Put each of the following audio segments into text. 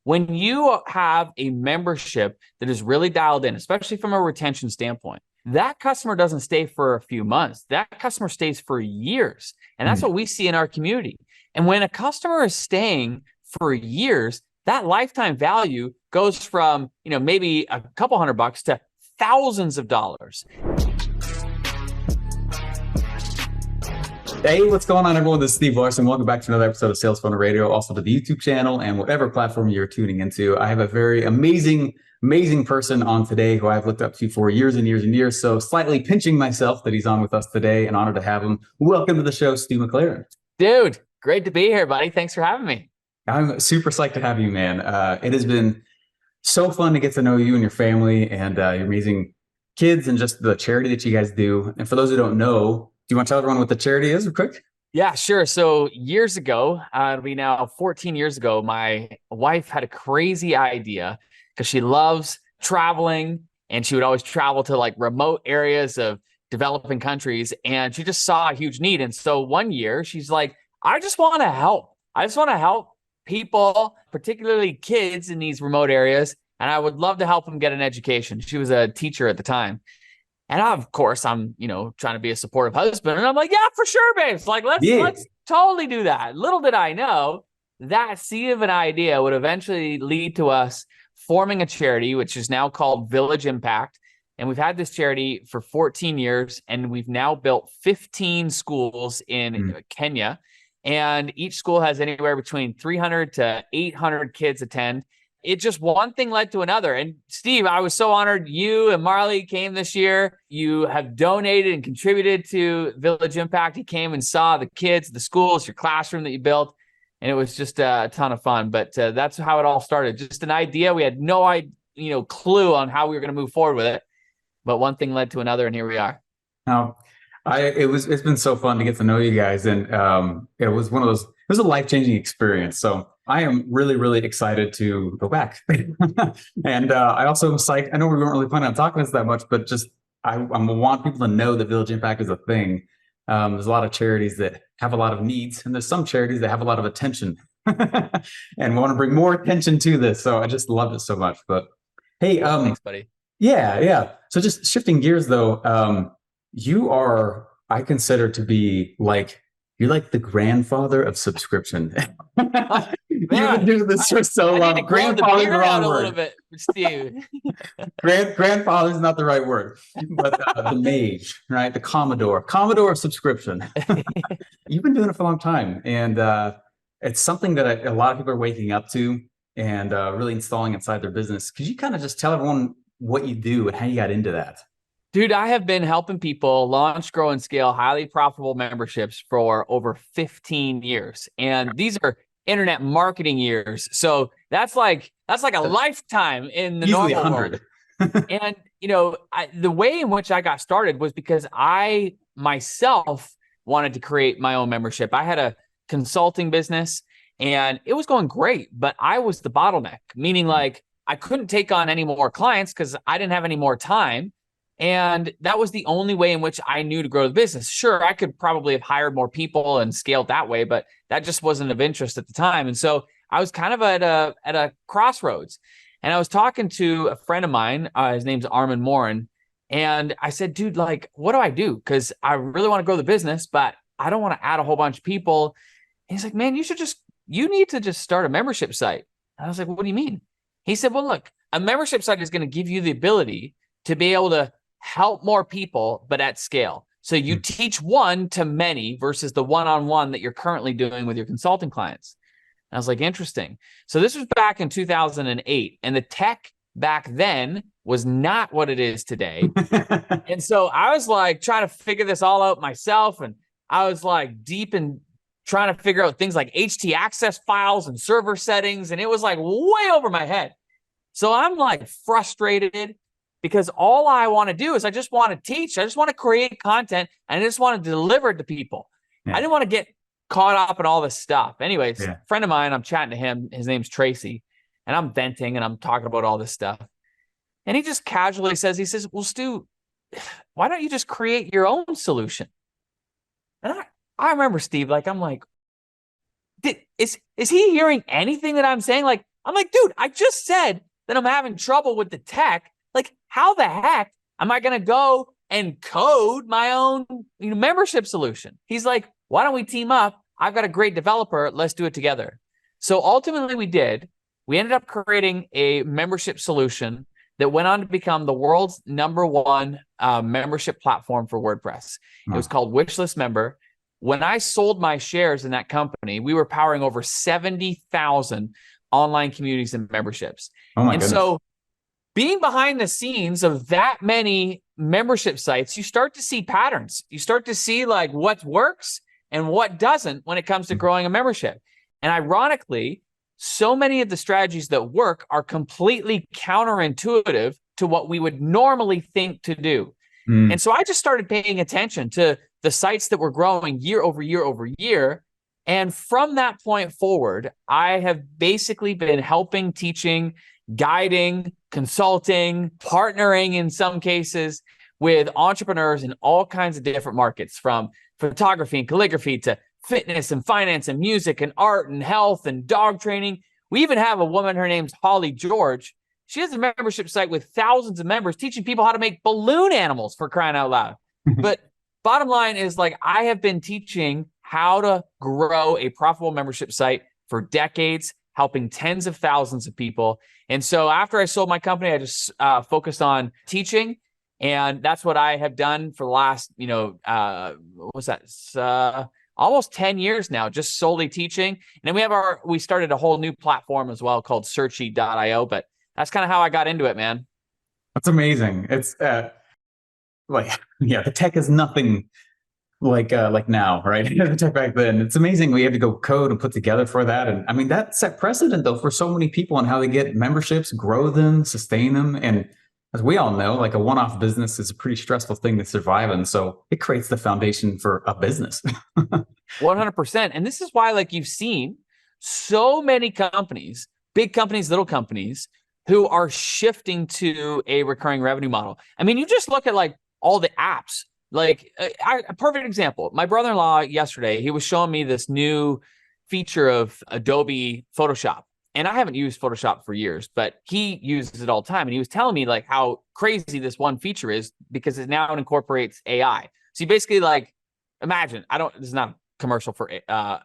When you have a membership that is really dialed in, especially from a retention standpoint, that customer doesn't stay for a few months. That customer stays for years. And that's Mm. what we see in our community. And when a customer is staying for years, that lifetime value goes from, maybe a couple $100 to thousands of dollars. Hey, what's going on, everyone? This is Steve Larson. Welcome back to another episode of Sales Funnel Radio, also to the YouTube channel and whatever platform you're tuning into. I have a very amazing person on today who I've looked up to for years and years and years. So slightly pinching myself that he's on with us today, and honored to have him. Welcome to the show, Stu McLaren. Dude, great to be here, buddy. Thanks for having me. I'm super psyched to have you, man. It has been so fun to get to know you and your family and your amazing kids and just the charity that you guys do. And for those who don't know, do you want to tell everyone what the charity is real quick? Yeah, sure. So years ago, it'll be now 14 years ago, my wife had a crazy idea because she loves traveling and she would always travel to like remote areas of developing countries. And she just saw a huge need. And so one year she's like, I just want to help. I just want to help people, particularly kids in these remote areas. And I would love to help them get an education. She was a teacher at the time. And of course, I'm, trying to be a supportive husband. And I'm like, yeah, for sure, babes. Like, let's totally do that. Little did I know that seed of an idea would eventually lead to us forming a charity, which is now called Village Impact. And we've had this charity for 14 years, and we've now built 15 schools in Kenya. And each school has anywhere between 300 to 800 kids attend. It just one thing led to another. And Steve, I was so honored you and Marley came this year. You have donated and contributed to Village Impact. You came and saw the kids, the schools, your classroom that you built. And it was just a ton of fun. But that's how it all started. Just an idea. We had no clue on how we were going to move forward with it. But one thing led to another, and here we are. Now, it's been so fun to get to know you guys. And it was a life-changing experience. So I am really, really excited to go back. And I also am psyched. I know we weren't really planning on talking this that much, but just I want people to know that Village Impact is a thing. There's a lot of charities that have a lot of needs, and there's some charities that have a lot of attention. And we want to bring more attention to this. So I just love it so much. But hey, thanks, buddy. Yeah. So just shifting gears though, you are, I consider to be you're like the grandfather of subscription. You've been doing this for so long. Grandfather's the wrong word. A little bit, Steve. Grandfather's not the right word, but the mage, right? The Commodore of subscription. You've been doing it for a long time, and it's something that a lot of people are waking up to and really installing inside their business. Could you kind of just tell everyone what you do and how you got into that? Dude, I have been helping people launch, grow, and scale highly profitable memberships for over 15 years. And these are internet marketing years. So that's like a lifetime in the Easily normal 100. world. And, the way in which I got started was because I myself wanted to create my own membership. I had a consulting business and it was going great, but I was the bottleneck, meaning like I couldn't take on any more clients because I didn't have any more time. And that was the only way in which I knew to grow the business. Sure, I could probably have hired more people and scaled that way, but that just wasn't of interest at the time. And so I was kind of at a crossroads. And I was talking to a friend of mine, his name's Armin Morin. And I said, dude, like, what do I do? Because I really want to grow the business, but I don't want to add a whole bunch of people. And he's like, man, you need to just start a membership site. And I was like, well, what do you mean? He said, well, look, a membership site is going to give you the ability to be able to help more people, but at scale. So you teach one to many versus the one-on-one that you're currently doing with your consulting clients. And I was like, interesting. So this was back in 2008, and the tech back then was not what it is today. And so I was like trying to figure this all out myself. And I was like deep in trying to figure out things like HT access files and server settings. And it was like way over my head. So I'm like frustrated, because all I want to do is I just want to teach. I just want to create content, and I just want to deliver it to people. Yeah. I didn't want to get caught up in all this stuff. Anyways, a friend of mine, I'm chatting to him. His name's Tracy, and I'm venting and I'm talking about all this stuff. And he just casually says, well, Stu, why don't you just create your own solution? And I remember Steve, I'm like, is he hearing anything that I'm saying? Like, I'm like, dude, I just said that I'm having trouble with the tech. Like, how the heck am I going to go and code my own membership solution? He's like, why don't we team up? I've got a great developer. Let's do it together. So ultimately we did. We ended up creating a membership solution that went on to become the world's #1 membership platform for WordPress. It was called Wishlist Member. When I sold my shares in that company, we were powering over 70,000 online communities and memberships. Oh my goodness. So being behind the scenes of that many membership sites, you start to see patterns. You start to see like what works and what doesn't when it comes to growing a membership. And ironically, so many of the strategies that work are completely counterintuitive to what we would normally think to do. And so I just started paying attention to the sites that were growing year over year over year. And from that point forward, I have basically been helping, teaching, guiding, consulting, partnering in some cases with entrepreneurs in all kinds of different markets, from photography and calligraphy to fitness and finance and music and art and health and dog training. We even have a woman, her name's Holly George. She has a membership site with thousands of members teaching people how to make balloon animals, for crying out loud. But bottom line is, like, I have been teaching how to grow a profitable membership site for decades, helping tens of thousands of people. And so after I sold my company, I just focused on teaching. And that's what I have done for the last, almost 10 years now, just solely teaching. And then we started a whole new platform as well called Searchy.io, but that's kind of how I got into it, man. That's amazing. It's the tech is nothing like now, right? The tech back then. It's amazing we had to go code and put together for that. And I mean, that set precedent though for so many people on how they get memberships, grow them, sustain them. And as we all know, like, a one-off business is a pretty stressful thing to survive in. So it creates the foundation for a business. 100%. And this is why, like, you've seen so many companies, big companies, little companies, who are shifting to a recurring revenue model. I mean, you just look at like all the apps. Like a perfect example, my brother-in-law yesterday, he was showing me this new feature of Adobe Photoshop. And I haven't used Photoshop for years, but he uses it all the time. And he was telling me like how crazy this one feature is because it now incorporates AI. So you basically, like, imagine, this is not a commercial for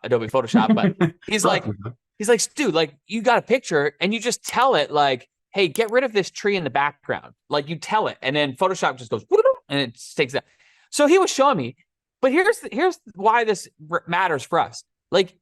Adobe Photoshop, but he's like, dude, like, you got a picture and you just tell it like, hey, get rid of this tree in the background. Like, you tell it, and then Photoshop just goes, and it takes that. So he was showing me, but here's why this matters for us. Like,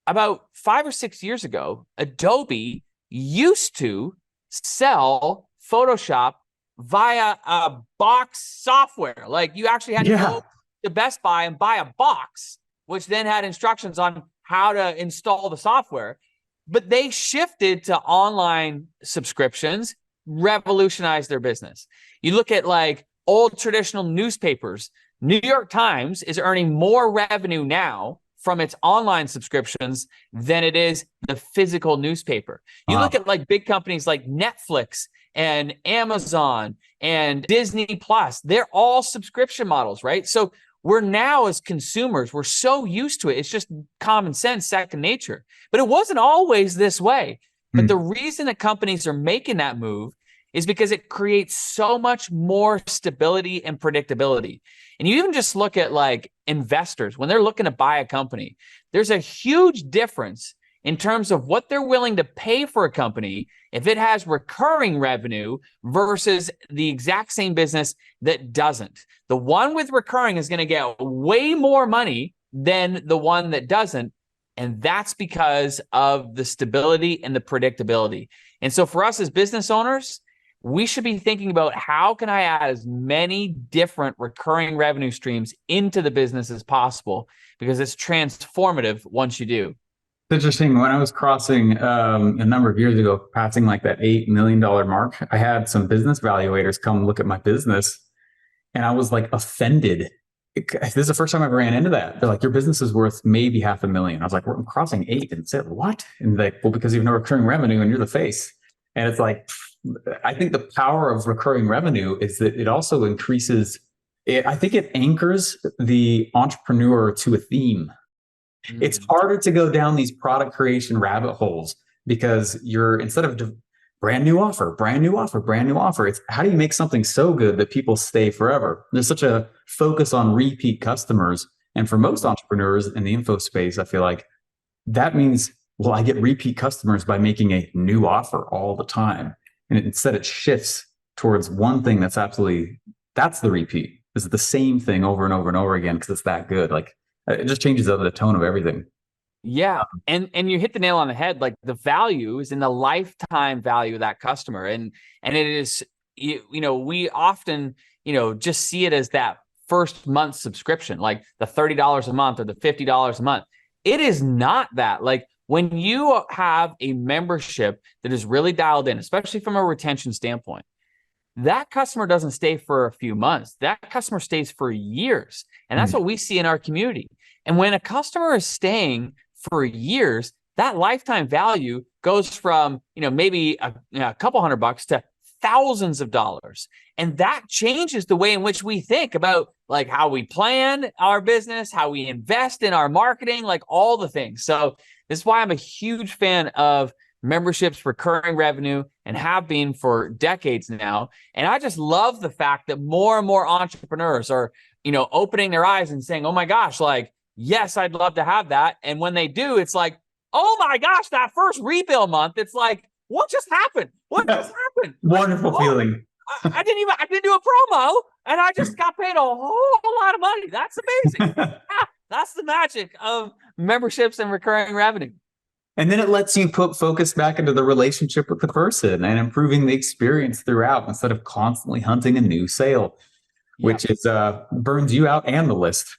about 5 or 6 years ago, Adobe used to sell Photoshop via a box software. Like, you actually had to go to Best Buy and buy a box, which then had instructions on how to install the software. But they shifted to online subscriptions, revolutionized their business. You look at like old traditional newspapers. New York Times is earning more revenue now from its online subscriptions than it is the physical newspaper. You look at like big companies like Netflix and Amazon and Disney Plus. They're all subscription models, right? So we're now, as consumers, we're so used to it. It's just common sense, second nature. But it wasn't always this way. But the reason that companies are making that move is because it creates so much more stability and predictability. And you even just look at like investors, when they're looking to buy a company, there's a huge difference in terms of what they're willing to pay for a company if it has recurring revenue versus the exact same business that doesn't. The one with recurring is going to get way more money than the one that doesn't. And that's because of the stability and the predictability. And so for us as business owners, we should be thinking about how can I add as many different recurring revenue streams into the business as possible, because it's transformative once you do. It's interesting. When I was crossing a number of years ago, passing like that $8 million mark, I had some business valuators come look at my business, and I was like offended. This is the first time I ever ran into that. They're like, your business is worth maybe $500,000. I was like, I'm crossing 8. And said, what? And like, well, because you have no recurring revenue and you're the face. And it's like, I think the power of recurring revenue is that it also increases, I think it anchors the entrepreneur to a theme. It's harder to go down these product creation rabbit holes because you're, instead of brand new offer, brand new offer, brand new offer, it's how do you make something so good that people stay forever? There's such a focus on repeat customers. And for most entrepreneurs in the info space, I feel like that means, well, I get repeat customers by making a new offer all the time. And instead it shifts towards one thing that's the repeat. Is the same thing over and over and over again because it's that good. Like it just changes the tone of everything. Yeah. And you hit the nail on the head. Like the value is in the lifetime value of that customer. And it is, we often, just see it as that first month subscription, like the $30 a month or the $50 a month. It is not that. Like when you have a membership that is really dialed in, especially from a retention standpoint, that customer doesn't stay for a few months. That customer stays for years. And that's what we see in our community. And when a customer is staying for years, that lifetime value goes from, maybe a couple $100 to thousands of dollars. And that changes the way in which we think about like how we plan our business, how we invest in our marketing, like all the things. So this is why I'm a huge fan of memberships, recurring revenue, and have been for decades now. And I just love the fact that more and more entrepreneurs are, opening their eyes and saying, oh my gosh, like, yes, I'd love to have that. And when they do, it's like, oh my gosh, that first rebill month, it's like, what just happened? What just happened? Wonderful feeling. I didn't do a promo and I just got paid a whole lot of money. That's amazing. That's the magic of memberships and recurring revenue. And then it lets you put focus back into the relationship with the person and improving the experience throughout instead of constantly hunting a new sale, which is burns you out and the list.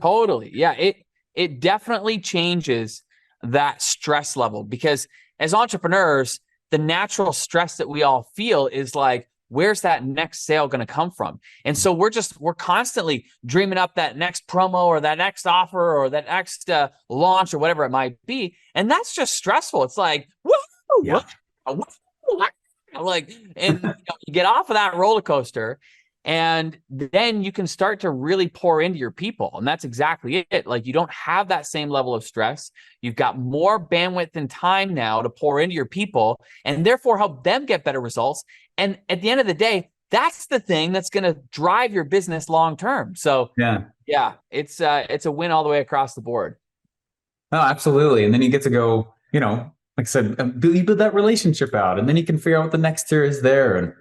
Totally. Yeah. It definitely changes that stress level because as entrepreneurs, the natural stress that we all feel is like, where's that next sale going to come from? And so we're constantly dreaming up that next promo or that next offer or that next launch or whatever it might be. And that's just stressful. It's like, woo, like, and you get off of that roller coaster and then you can start to really pour into your people. And that's exactly it. Like you don't have that same level of stress. You've got more bandwidth and time now to pour into your people and therefore help them get better results. And at the end of the day, that's the thing that's going to drive your business long-term. So yeah, it's a win all the way across the board. Oh, absolutely. And then you get to go, like I said, you build that relationship out and then you can figure out what the next tier is there. And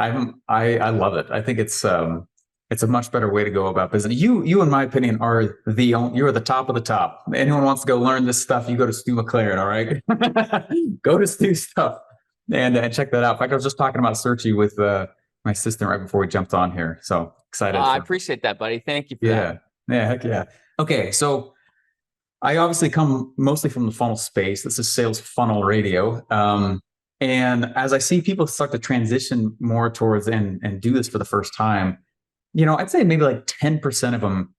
I love it. I think it's a much better way to go about business. You, in my opinion, are you're the top of the top. Anyone wants to go learn this stuff, you go to Stu McLaren. All right, go to Stu stuff and check that out. In fact, I was just talking about Searchy with my assistant right before we jumped on here. So excited. I appreciate that, buddy. Thank you for that. Yeah, heck yeah. Okay, so I obviously come mostly from the funnel space. This is Sales Funnel Radio. And as I see people start to transition more towards and do this for the first time, I'd say maybe like 10% of them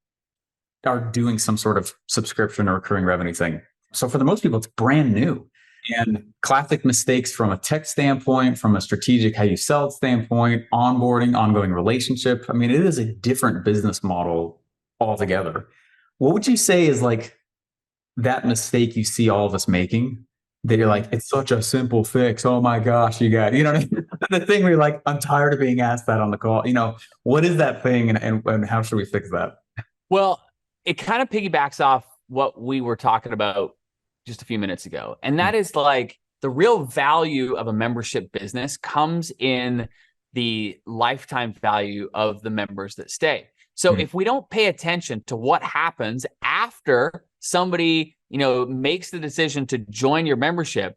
are doing some sort of subscription or recurring revenue thing. So for the most people, it's brand new. And classic mistakes from a tech standpoint, from a strategic how you sell standpoint, onboarding, ongoing relationship. I mean, it is a different business model altogether. What would you say is like that mistake you see all of us making? That you're like, it's such a simple fix. Oh my gosh, you got, what I mean? The thing where you're like, I'm tired of being asked that on the call. What is that thing and how should we fix that? Well, it kind of piggybacks off what we were talking about just a few minutes ago. And that is like the real value of a membership business comes in the lifetime value of the members that stay. So if we don't pay attention to what happens after somebody, makes the decision to join your membership,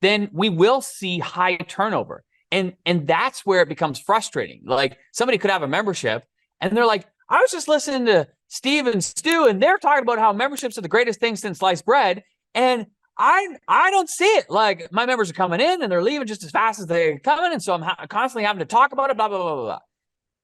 then we will see high turnover. And that's where it becomes frustrating. Like somebody could have a membership and they're like, I was just listening to Steve and Stu and they're talking about how memberships are the greatest thing since sliced bread. And I don't see it. Like my members are coming in and they're leaving just as fast as they're coming. And so I'm constantly having to talk about it, blah, blah, blah, blah, blah.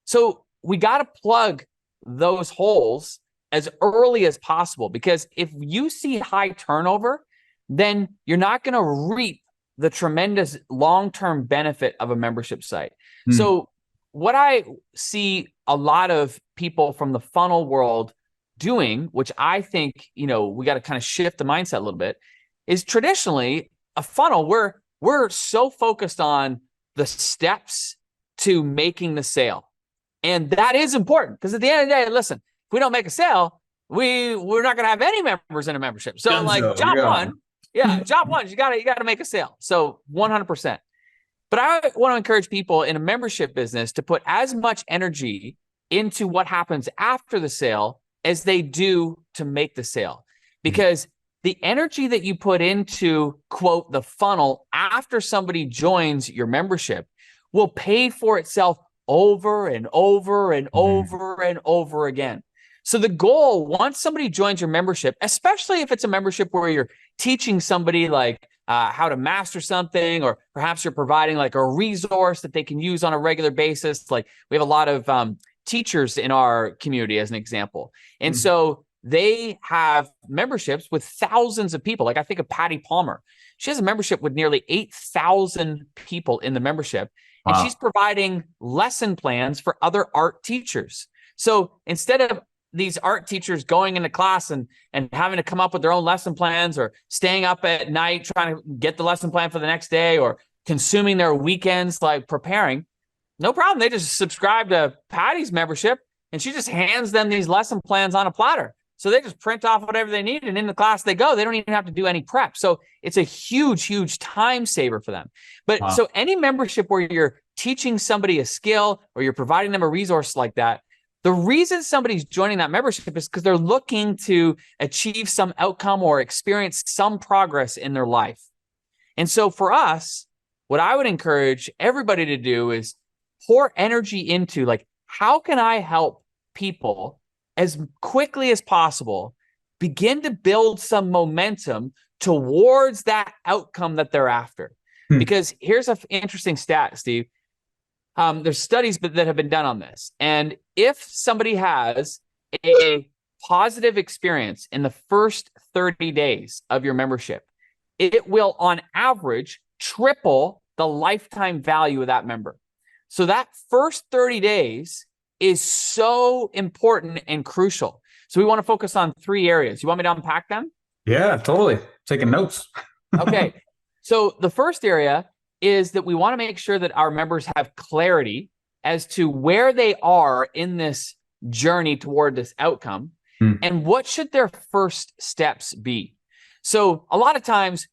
So we got to plug those holes as early as possible, because if you see high turnover, then you're not going to reap the tremendous long-term benefit of a membership site. So what I see a lot of people from the funnel world doing, which I think, we got to kind of shift the mindset a little bit, is traditionally a funnel, we're so focused on the steps to making the sale. And that is important because at the end of the day, listen, if we don't make a sale, we're not going to have any members in a membership. So job one, you got to make a sale. So 100%. But I want to encourage people in a membership business to put as much energy into what happens after the sale as they do to make the sale. Because the energy that you put into, quote, the funnel after somebody joins your membership will pay for itself over and over and over and over again. So the goal, once somebody joins your membership, especially if it's a membership where you're teaching somebody like how to master something, or perhaps you're providing like a resource that they can use on a regular basis. Like we have a lot of teachers in our community as an example. And so they have memberships with thousands of people. Like I think of Patty Palmer. She has a membership with nearly 8,000 people in the membership. And she's providing lesson plans for other art teachers. So instead of these art teachers going into class and having to come up with their own lesson plans, or staying up at night trying to get the lesson plan for the next day, or consuming their weekends like preparing, no problem. They just subscribe to Patty's membership and she just hands them these lesson plans on a platter. So they just print off whatever they need and in the class they go. They don't even have to do any prep. So it's a huge, huge time saver for them. But so any membership where you're teaching somebody a skill or you're providing them a resource like that, the reason somebody's joining that membership is because they're looking to achieve some outcome or experience some progress in their life. And so for us, what I would encourage everybody to do is pour energy into, like, how can I help people as quickly as possible begin to build some momentum towards that outcome that they're after? Because here's an interesting stat, Steve. There's studies that have been done on this. And if somebody has a positive experience in the first 30 days of your membership, it will on average triple the lifetime value of that member. So that first 30 days is so important and crucial. So we want to focus on 3 areas. You want me to unpack them? Yeah, totally. Taking notes. Okay. So the first area is that we want to make sure that our members have clarity as to where they are in this journey toward this outcome and what should their first steps be. So a lot of times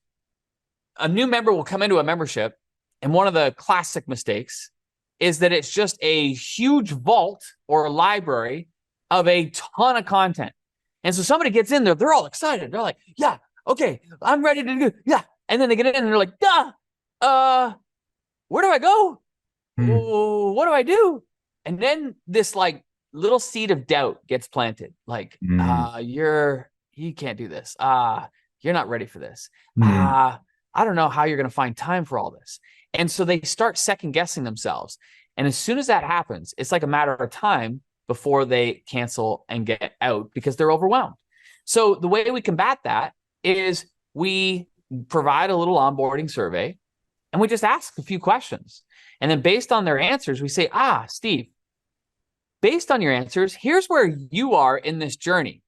a new member will come into a membership, and one of the classic mistakes is that it's just a huge vault or library of a ton of content. And so somebody gets in there, they're all excited. They're like, yeah, okay, I'm ready to do, yeah. And then they get in and they're like, where do I go? What do I do? And then this like little seed of doubt gets planted. Like, you can't do this. You're not ready for this. I don't know how you're going to find time for all this. And so they start second guessing themselves. And as soon as that happens, it's like a matter of time before they cancel and get out because they're overwhelmed. So the way we combat that is we provide a little onboarding survey and we just ask a few questions. And then based on their answers, we say, Steve, based on your answers, here's where you are in this journey.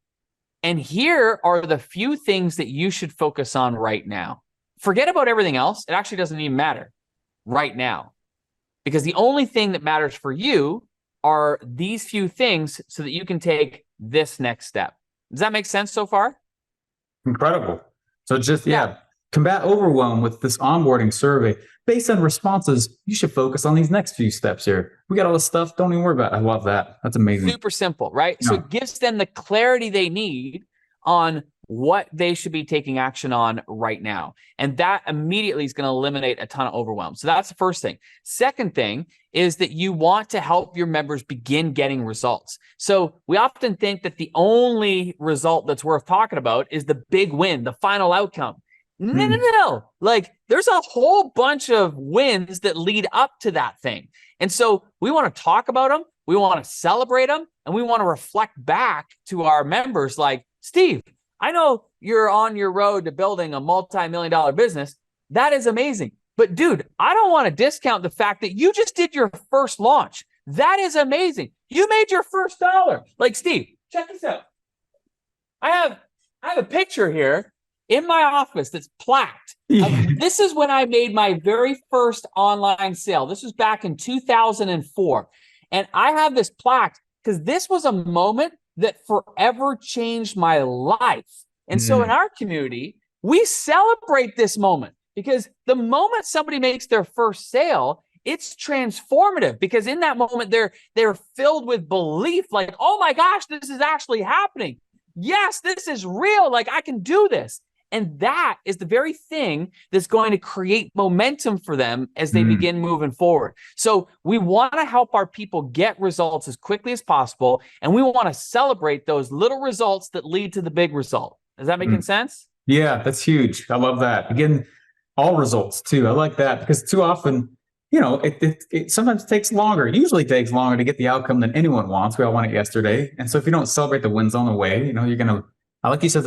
And here are the few things that you should focus on right now. Forget about everything else. It actually doesn't even matter right now, because the only thing that matters for you are these few things so that you can take this next step. Does that make sense so far? Incredible. So just, combat overwhelm with this onboarding survey. Based on responses, you should focus on these next few steps here. We got all this stuff. Don't even worry about it. I love that. That's amazing. Super simple, right? Yeah. So it gives them the clarity they need on what they should be taking action on right now. And that immediately is going to eliminate a ton of overwhelm. So that's the first thing. Second thing is that you want to help your members begin getting results. So we often think that the only result that's worth talking about is the big win, the final outcome. No. Like there's a whole bunch of wins that lead up to that thing. And so we want to talk about them. We want to celebrate them. And we want to reflect back to our members like, Steve, I know you're on your road to building a multi-million-dollar business. That is amazing. But dude, I don't want to discount the fact that you just did your first launch. That is amazing. You made your first dollar. Like, Steve, check this out. I have a picture here in my office that's plaqued. This is when I made my very first online sale. This was back in 2004. And I have this plaque because this was a moment that forever changed my life. And so in our community, we celebrate this moment because the moment somebody makes their first sale, it's transformative because in that moment, they're filled with belief like, oh my gosh, this is actually happening. Yes, this is real. Like I can do this. And that is the very thing that's going to create momentum for them as they begin moving forward. So we want to help our people get results as quickly as possible. And we want to celebrate those little results that lead to the big result. Is that making sense? Yeah, that's huge. I love that. Again, all results too. I like that because too often, it sometimes takes longer. It usually takes longer to get the outcome than anyone wants. We all want it yesterday. And so if you don't celebrate the wins on the way, you're going to, I like you said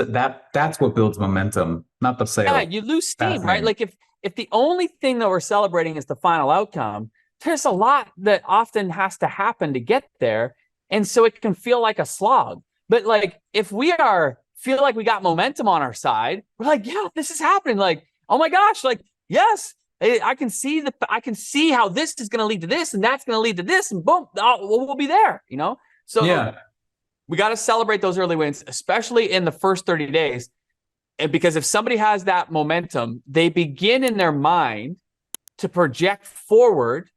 that's what builds momentum, not the sale. Yeah, you lose steam, right? Like if the only thing that we're celebrating is the final outcome, there's a lot that often has to happen to get there. And so it can feel like a slog. But like if we feel like we got momentum on our side, we're like, yeah, this is happening. Like, oh my gosh, like, yes, I can see how this is going to lead to this and that's going to lead to this and boom, we'll be there, So yeah. We got to celebrate those early wins, especially in the first 30 days. And because if somebody has that momentum, they begin in their mind to project forward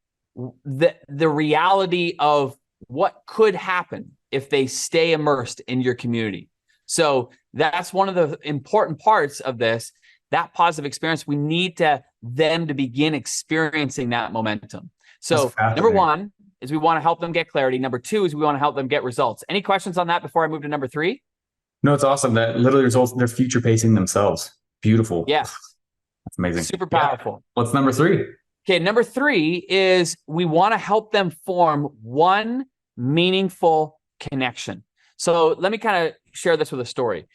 the reality of what could happen if they stay immersed in your community. So that's one of the important parts of this, that positive experience. We need them to begin experiencing that momentum. So number one is we want to help them get clarity. Number two is we want to help them get results. Any questions on that before I move to number three? No, it's awesome. That literally results in their future pacing themselves. Beautiful. Yes. That's amazing. Super powerful. Yeah. What's number three? Okay, number three is we want to help them form one meaningful connection. So let me kind of share this with a story.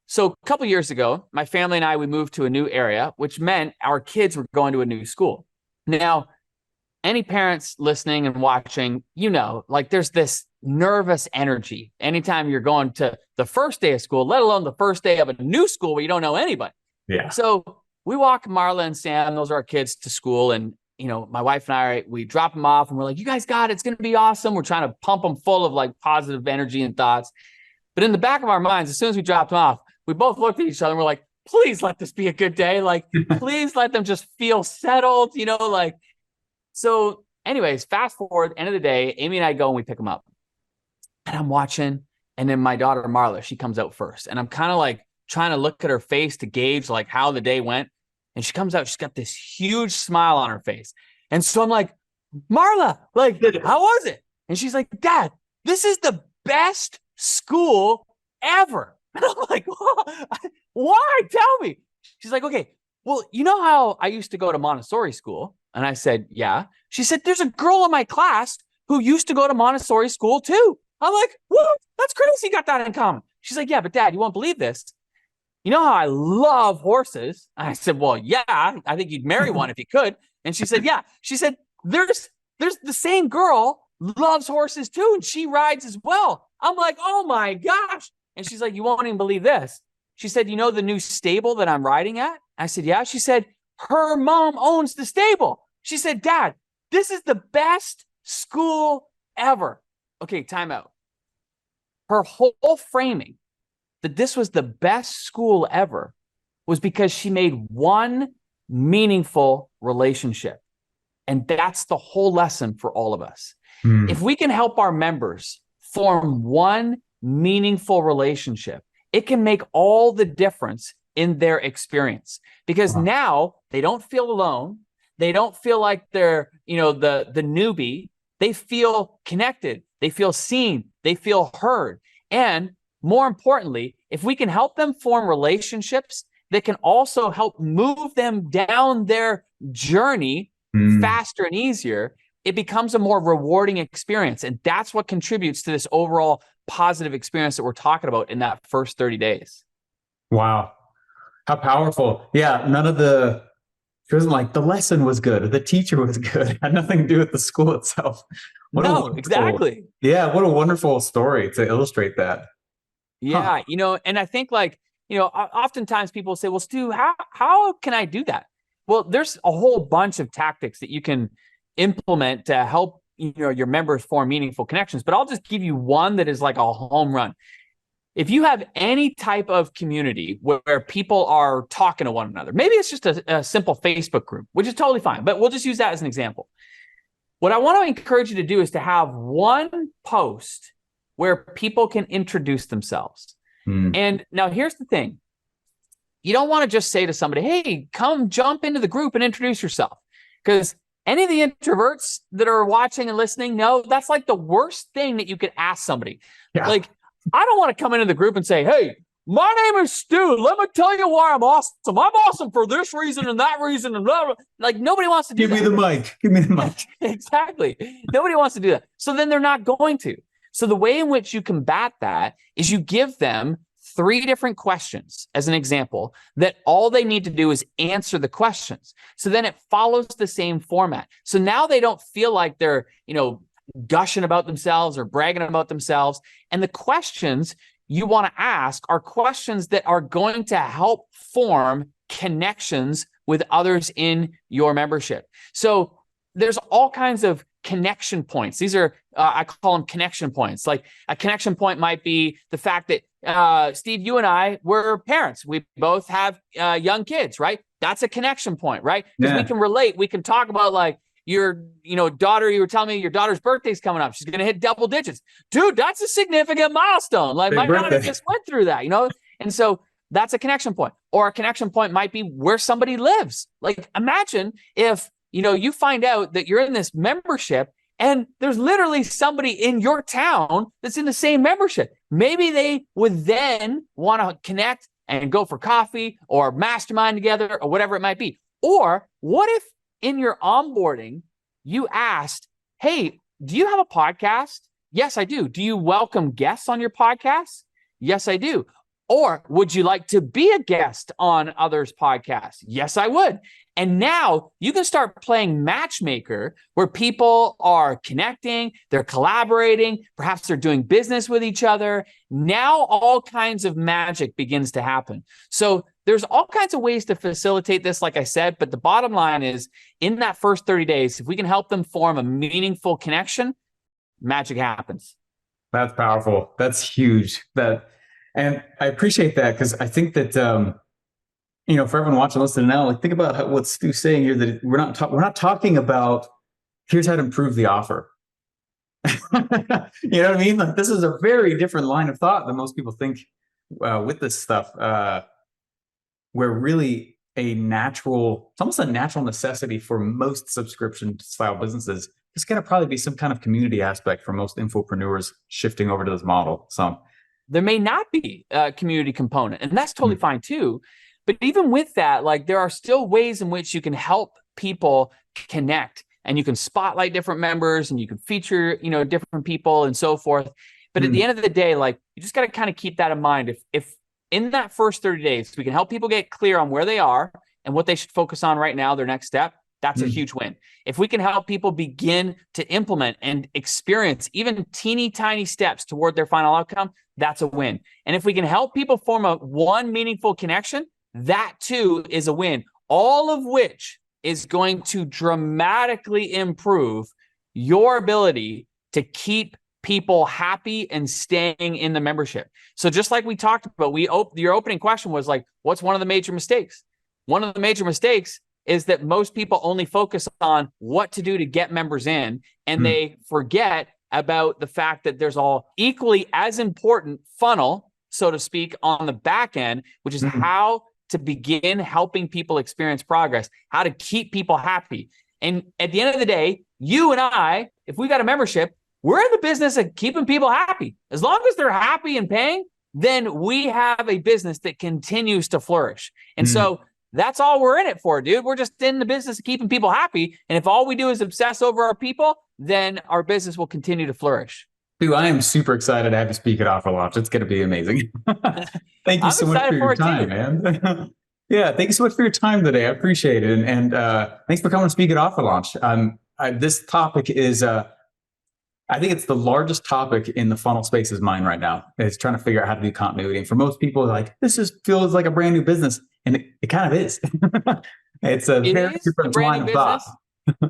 So a couple years ago, my family and I, we moved to a new area, which meant our kids were going to a new school. Now, any parents listening and watching, like there's this nervous energy anytime you're going to the first day of school, let alone the first day of a new school where you don't know anybody. Yeah. So we walk Marla and Sam, those are our kids, to school. And, my wife and I, we drop them off and we're like, you guys got it. It's going to be awesome. We're trying to pump them full of like positive energy and thoughts. But in the back of our minds, as soon as we dropped them off, we both looked at each other and we're like, please let this be a good day. Like, please let them just feel settled, So anyways, fast forward, end of the day, Amy and I go and we pick them up. And I'm watching. And then my daughter, Marla, she comes out first. And I'm kind of like trying to look at her face to gauge like how the day went. And she comes out, she's got this huge smile on her face. And so I'm like, Marla, like, how was it? And she's like, Dad, this is the best school ever. And I'm like, why? Tell me. She's like, okay, well, you know how I used to go to Montessori school? And I said, yeah. She said, there's a girl in my class who used to go to Montessori school too. I'm like, what? That's crazy. You got that in common. She's like, yeah, but Dad, you won't believe this. You know how I love horses? I said, well, yeah, I think you'd marry one if you could. And she said, yeah. She said, there's the same girl loves horses too. And she rides as well. I'm like, oh my gosh. And she's like, you won't even believe this. She said, you know the new stable that I'm riding at? I said, yeah. She said, her mom owns the stable. She said, Dad, this is the best school ever. Okay, time out. Her whole framing that this was the best school ever was because she made one meaningful relationship. And that's the whole lesson for all of us. If we can help our members form one meaningful relationship, it can make all the difference in their experience because now they don't feel alone. They don't feel like they're, the newbie. They feel connected. They feel seen. They feel heard. And more importantly, if we can help them form relationships that can also help move them down their journey faster and easier, it becomes a more rewarding experience. And that's what contributes to this overall positive experience that we're talking about in that first 30 days. Wow. How powerful. Yeah. It wasn't like the lesson was good or the teacher was good. It had nothing to do with the school itself. Exactly. Yeah. What a wonderful story to illustrate that. Yeah. And I think like oftentimes people say, well, Stu, how can I do that? Well, there's a whole bunch of tactics that you can implement to help, your members form meaningful connections. But I'll just give you one that is like a home run. If you have any type of community where people are talking to one another, maybe it's just a simple Facebook group, which is totally fine, but we'll just use that as an example. What I want to encourage you to do is to have one post where people can introduce themselves. And now here's the thing. You don't want to just say to somebody, hey, come jump into the group and introduce yourself. Because any of the introverts that are watching and listening know that's like the worst thing that you could ask somebody. Yeah. Like, I don't want to come into the group and say, hey, my name is Stu. Let me tell you why I'm awesome. I'm awesome for this reason and that reason. And blah, blah. Like, nobody wants to do that. Give me the mic. Give me the mic. Exactly. Nobody wants to do that. So then they're not going to. So the way in which you combat that is you give them 3 different questions as an example that all they need to do is answer the questions. So then it follows the same format. So now they don't feel like they're, gushing about themselves or bragging about themselves. And the questions you want to ask are questions that are going to help form connections with others in your membership. So there's all kinds of connection points. These are, I call them connection points. Like a connection point might be the fact that, Steve, you and I were parents. We both have young kids, right? That's a connection point, right? Because we can relate. We can talk about like your, daughter, you were telling me your daughter's birthday's coming up. She's going to hit double digits. Dude, that's a significant milestone. Like my daughter just went through that, And so that's a connection point. Or a connection point might be where somebody lives. Like imagine if, you find out that you're in this membership and there's literally somebody in your town that's in the same membership. Maybe they would then want to connect and go for coffee or mastermind together or whatever it might be. Or what if in your onboarding, you asked, hey, do you have a podcast? Yes, I do. Do you welcome guests on your podcast? Yes, I do. Or would you like to be a guest on others' podcasts? Yes, I would. And now you can start playing matchmaker where people are connecting, they're collaborating, perhaps they're doing business with each other. Now all kinds of magic begins to happen. So there's all kinds of ways to facilitate this, like I said, but the bottom line is in that first 30 days, if we can help them form a meaningful connection, magic happens. That's powerful. That's huge. And I appreciate that because I think that, for everyone watching, listening now, like think about what Stu's saying here, that we're not talking about here's how to improve the offer. You know what I mean? Like this is a very different line of thought than most people think with this stuff, where really it's almost a natural necessity for most subscription style businesses. There's going to probably be some kind of community aspect for most infopreneurs shifting over to this model. So there may not be a community component, and that's totally fine too. But even with that, like there are still ways in which you can help people connect and you can spotlight different members and you can feature, different people and so forth. But at the end of the day, like you just got to kind of keep that in mind. If in that first 30 days, we can help people get clear on where they are and what they should focus on right now, their next step, that's a huge win. If we can help people begin to implement and experience even teeny tiny steps toward their final outcome, that's a win. And if we can help people form one meaningful connection, that too is a win, all of which is going to dramatically improve your ability to keep people happy and staying in the membership. So just like we talked about, your opening question was like, what's one of the major mistakes? One of the major mistakes is that most people only focus on what to do to get members in, and they forget about the fact that there's all equally as important funnel, so to speak, on the back end, which is how to begin helping people experience progress, how to keep people happy. And at the end of the day, you and I, if we got a membership, we're in the business of keeping people happy. As long as they're happy and paying, then we have a business that continues to flourish. And so that's all we're in it for, dude. We're just in the business of keeping people happy. And if all we do is obsess over our people, then our business will continue to flourish. Dude, I am super excited to have you speak at Offer Launch. It's going to be amazing. Thank you so much for your time, man. Yeah, thank you so much for your time today. I appreciate it. And thanks for coming to speak at Offer Launch. This topic is, I think it's the largest topic in the funnel space's mind right now. It's trying to figure out how to do continuity. And for most people, like, this just feels like a brand new business. And it kind of is. It's a very different line of thought.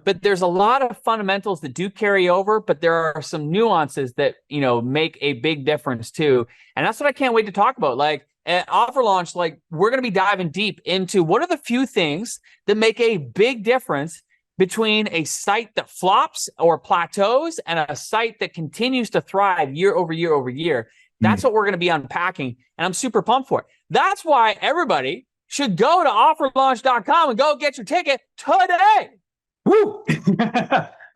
But there's a lot of fundamentals that do carry over, but there are some nuances that, make a big difference too. And that's what I can't wait to talk about. Like at Offer Launch, like we're going to be diving deep into what are the few things that make a big difference between a site that flops or plateaus and a site that continues to thrive year over year over year. That's what we're going to be unpacking. And I'm super pumped for it. That's why everybody should go to offerlaunch.com and go get your ticket today. Woo!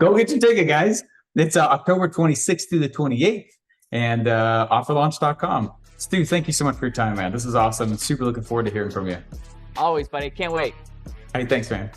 Go get your ticket, guys. It's October 26th through the 28th, and offerlaunch.com. Stu, thank you so much for your time, man. This is awesome. I'm super looking forward to hearing from you. Always, buddy. Can't wait. Hey, thanks, man.